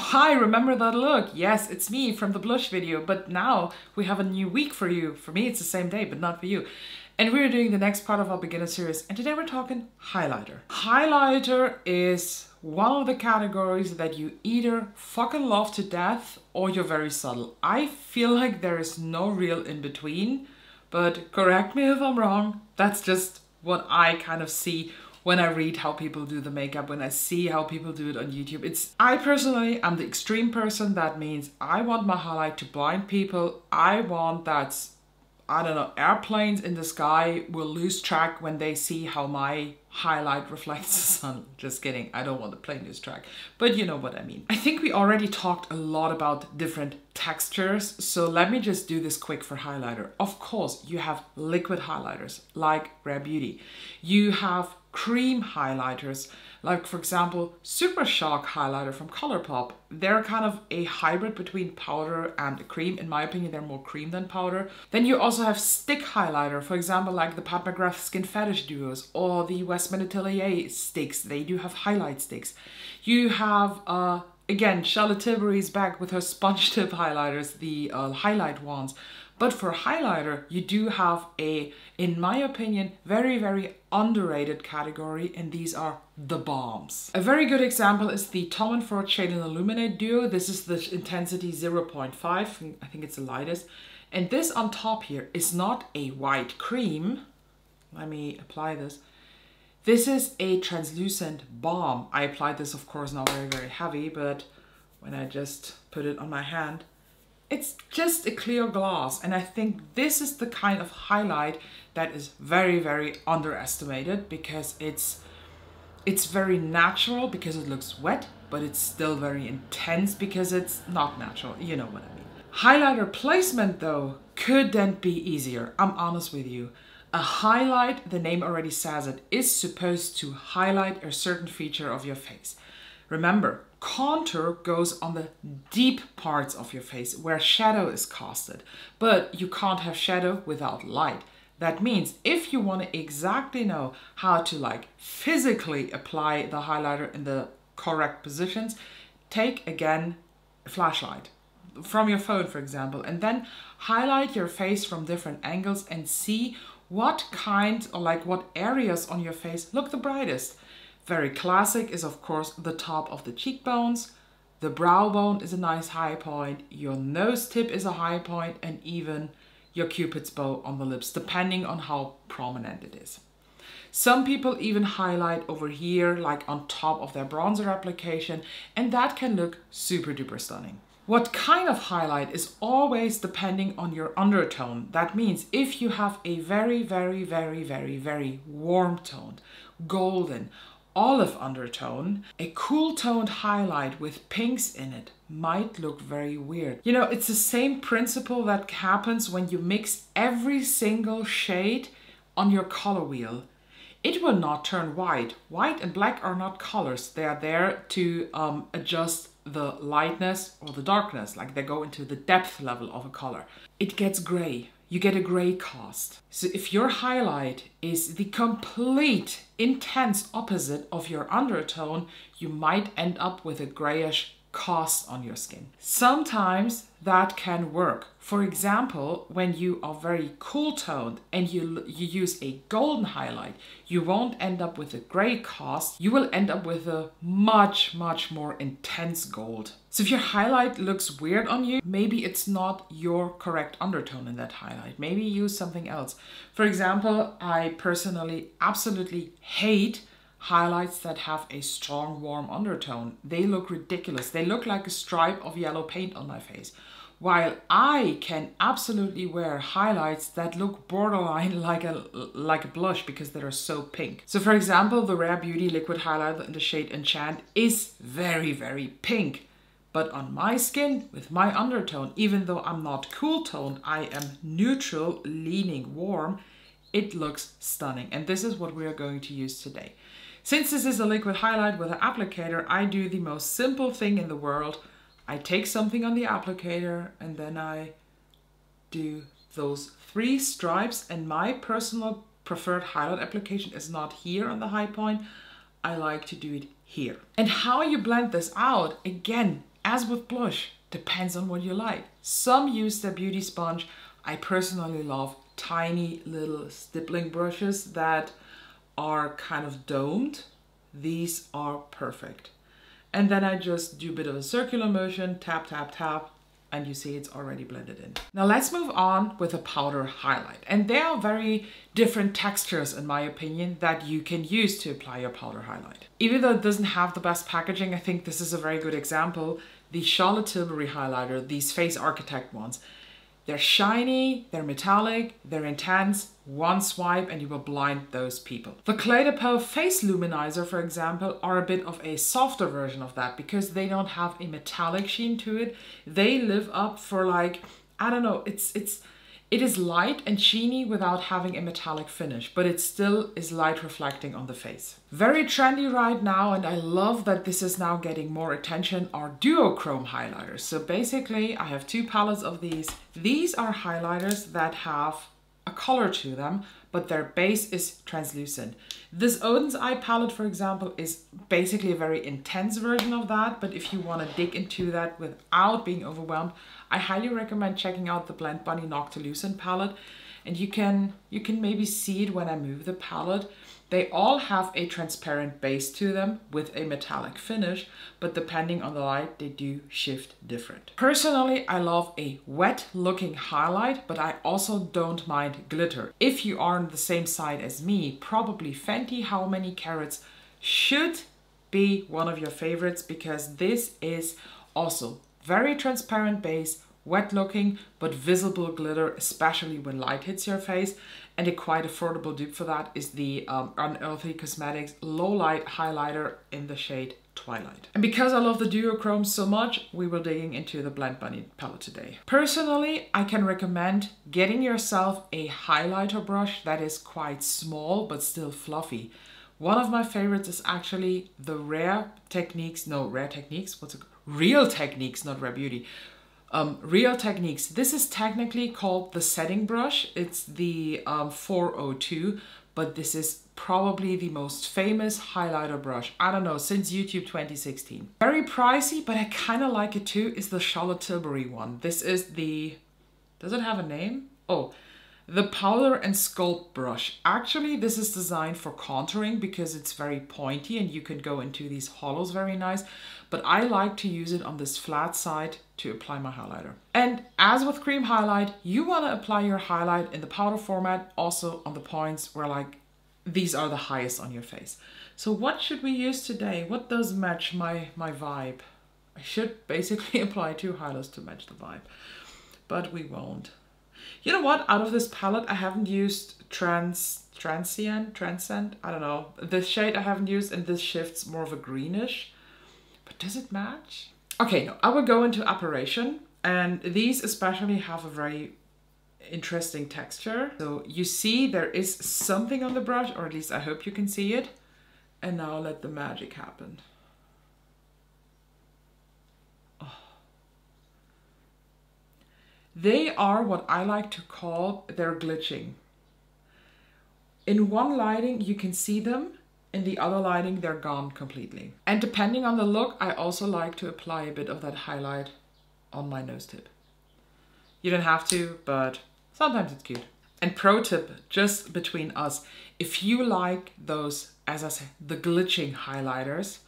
hi, remember that look? Yes, it's me from the blush video, but now we have a new week for you. For me, it's the same day, but not for you. And we're doing the next part of our beginner series, and today we're talking highlighter. Highlighter is one of the categories that you either fucking love to death or you're very subtle. I feel like there is no real in between, but correct me if I'm wrong. That's just what I kind of see when I read how people do the makeup, when I see how people do it on YouTube. I personally, I'm the extreme person. That means I want my highlight to blind people. I want that, I don't know, airplanes in the sky will lose track when they see how my highlight reflects the sun. Just kidding, I don't want the plane lose track, but you know what I mean. I think we already talked a lot about different textures, so let me just do this quick for highlighter. Of course, you have liquid highlighters like Rare Beauty. You have cream highlighters, like for example, Super Shock highlighter from Colourpop. They're kind of a hybrid between powder and cream. In my opinion, they're more cream than powder. Then you also have stick highlighter, for example, like the Pat McGrath Skin Fetish duos or the Westman Atelier sticks. They do have highlight sticks. You have, again, Charlotte Tilbury's back with her sponge tip highlighters, the highlight wands. But for highlighter, you do have a, in my opinion, very, very underrated category, and these are the bombs. A very good example is the Tom & Ford Shade and Illuminate duo. This is the intensity 0.5, I think it's the lightest. And this on top here is not a white cream. Let me apply this. This is a translucent balm. I applied this, of course, not very, very heavy, but when I just put it on my hand, it's just a clear gloss, and I think this is the kind of highlight that is very, very underestimated because it's very natural because it looks wet, but it's still very intense because it's not natural. You know what I mean. Highlighter placement, though, could then be easier. I'm honest with you. A highlight, the name already says it, is supposed to highlight a certain feature of your face. Remember, contour goes on the deep parts of your face where shadow is casted, but you can't have shadow without light. That means if you want to exactly know how to like physically apply the highlighter in the correct positions, take again a flashlight from your phone, for example, and then highlight your face from different angles and see what kind or like what areas on your face look the brightest. Very classic is, of course, the top of the cheekbones. The brow bone is a nice high point. Your nose tip is a high point, and even your cupid's bow on the lips, depending on how prominent it is. Some people even highlight over here, like on top of their bronzer application, and that can look super duper stunning. What kind of highlight is always depending on your undertone. That means if you have a very, very, very, very, very warm toned, golden, olive undertone, a cool toned highlight with pinks in it might look very weird. You know, it's the same principle that happens when you mix every single shade on your color wheel. It will not turn white. White and black are not colors. They are there to adjust the lightness or the darkness, like they go into the depth level of a color. It gets gray. You get a gray cast. So if your highlight is the complete intense opposite of your undertone, you might end up with a grayish cast on your skin. Sometimes that can work. For example, when you are very cool toned and you use a golden highlight, you won't end up with a gray cast. You will end up with a much, much more intense gold. So if your highlight looks weird on you, maybe it's not your correct undertone in that highlight. Maybe use something else. For example, I personally absolutely hate highlights that have a strong warm undertone. They look ridiculous. They look like a stripe of yellow paint on my face. While I can absolutely wear highlights that look borderline like a blush because they are so pink. So for example, the Rare Beauty liquid highlighter in the shade Enchant is very, very pink. But on my skin, with my undertone, even though I'm not cool toned, I am neutral, leaning warm, it looks stunning. And this is what we are going to use today. Since this is a liquid highlight with an applicator, I do the most simple thing in the world. I take something on the applicator and then I do those 3 stripes, and my personal preferred highlight application is not here on the high point. I like to do it here. And how you blend this out, again, as with blush, depends on what you like. Some use their beauty sponge. I personally love tiny little stippling brushes that are kind of domed. These are perfect. And then I just do a bit of a circular motion, tap, tap, tap, and you see it's already blended in. Now let's move on with a powder highlight. And there are very different textures, in my opinion, that you can use to apply your powder highlight. Even though it doesn't have the best packaging, I think this is a very good example. The Charlotte Tilbury highlighter, these Face Architect ones, they're shiny, they're metallic, they're intense. One swipe and you will blind those people. The Clé de Peau Face Luminizer, for example, are a bit of a softer version of that because they don't have a metallic sheen to it. They live up for like, I don't know, it is light and sheeny without having a metallic finish, but it still is light reflecting on the face. Very trendy right now, and I love that this is now getting more attention, are duochrome highlighters. So basically I have two palettes of these. These are highlighters that have a color to them, but their base is translucent. This Odin's Eye palette, for example, is basically a very intense version of that, but if you want to dig into that without being overwhelmed, I highly recommend checking out the Blend Bunny Noctilucent palette. And you can maybe see it when I move the palette. They all have a transparent base to them with a metallic finish, but depending on the light, they do shift different. Personally, I love a wet looking highlight, but I also don't mind glitter. If you are on the same side as me, probably Fenty How Many Carats should be one of your favorites because this is also very transparent base, wet looking, but visible glitter, especially when light hits your face. And a quite affordable dupe for that is the Unearthly Cosmetics Low Light Highlighter in the shade Twilight. And because I love the duochrome so much, we were digging into the Blend Bunny palette today. Personally, I can recommend getting yourself a highlighter brush that is quite small, but still fluffy. One of my favorites is actually the Real Techniques, not Rare Beauty. Real Techniques. This is technically called the setting brush. It's the 402, but this is probably the most famous highlighter brush, I don't know, since YouTube 2016. Very pricey, but I kind of like it too, is the Charlotte Tilbury one. This is the, does it have a name? Oh, the Powder and Sculpt brush. Actually, this is designed for contouring because it's very pointy and you can go into these hollows very nice. But I like to use it on this flat side to apply my highlighter. And as with cream highlight, you want to apply your highlight in the powder format, also on the points where like these are the highest on your face. So what should we use today? What does match my vibe? I should basically apply two highlights to match the vibe, but we won't. You know what? Out of this palette, I haven't used Transcend, I don't know. This shade I haven't used, and this shifts more of a greenish. But does it match? Okay, no, I will go into Apparition, and these especially have a very interesting texture. So you see there is something on the brush, or at least I hope you can see it. And now let the magic happen. They are what I like to call, they're glitching. In one lighting, you can see them. In the other lighting, they're gone completely. And depending on the look, I also like to apply a bit of that highlight on my nose tip. You don't have to, but sometimes it's cute. And pro tip, just between us, if you like those, as I said, the glitching highlighters,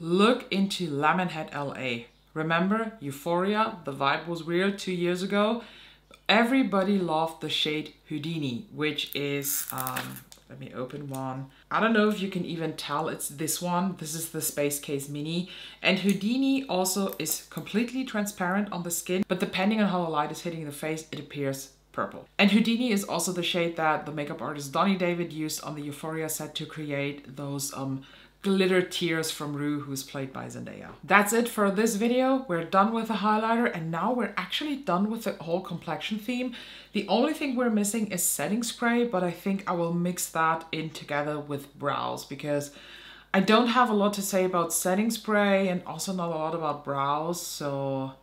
look into Lemonhead LA. Remember Euphoria? The vibe was weird 2 years ago. Everybody loved the shade Houdini, which is, let me open one. I don't know if you can even tell it's this one. This is the Space Case Mini. And Houdini also is completely transparent on the skin, but depending on how the light is hitting the face, it appears purple. And Houdini is also the shade that the makeup artist Donny David used on the Euphoria set to create those glitter tears from Rue, who's played by Zendaya. That's it for this video. We're done with the highlighter, and now we're actually done with the whole complexion theme. The only thing we're missing is setting spray, but I think I will mix that in together with brows because I don't have a lot to say about setting spray and also not a lot about brows, so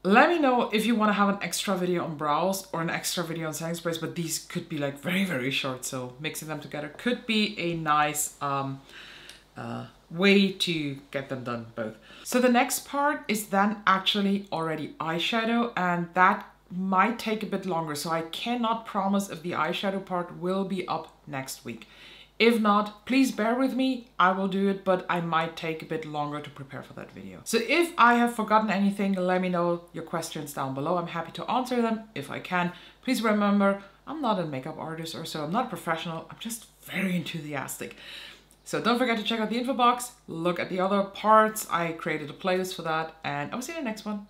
let me know if you want to have an extra video on brows or an extra video on setting sprays, but these could be like very, very short, so mixing them together could be a nice way to get them done both. So the next part is then actually already eyeshadow, and that might take a bit longer. So I cannot promise if the eyeshadow part will be up next week. If not, please bear with me, I will do it, but I might take a bit longer to prepare for that video. So if I have forgotten anything, let me know your questions down below. I'm happy to answer them if I can. Please remember, I'm not a makeup artist or so, I'm not a professional, I'm just very enthusiastic. So don't forget to check out the info box, look at the other parts. I created a playlist for that, and I will see you in the next one.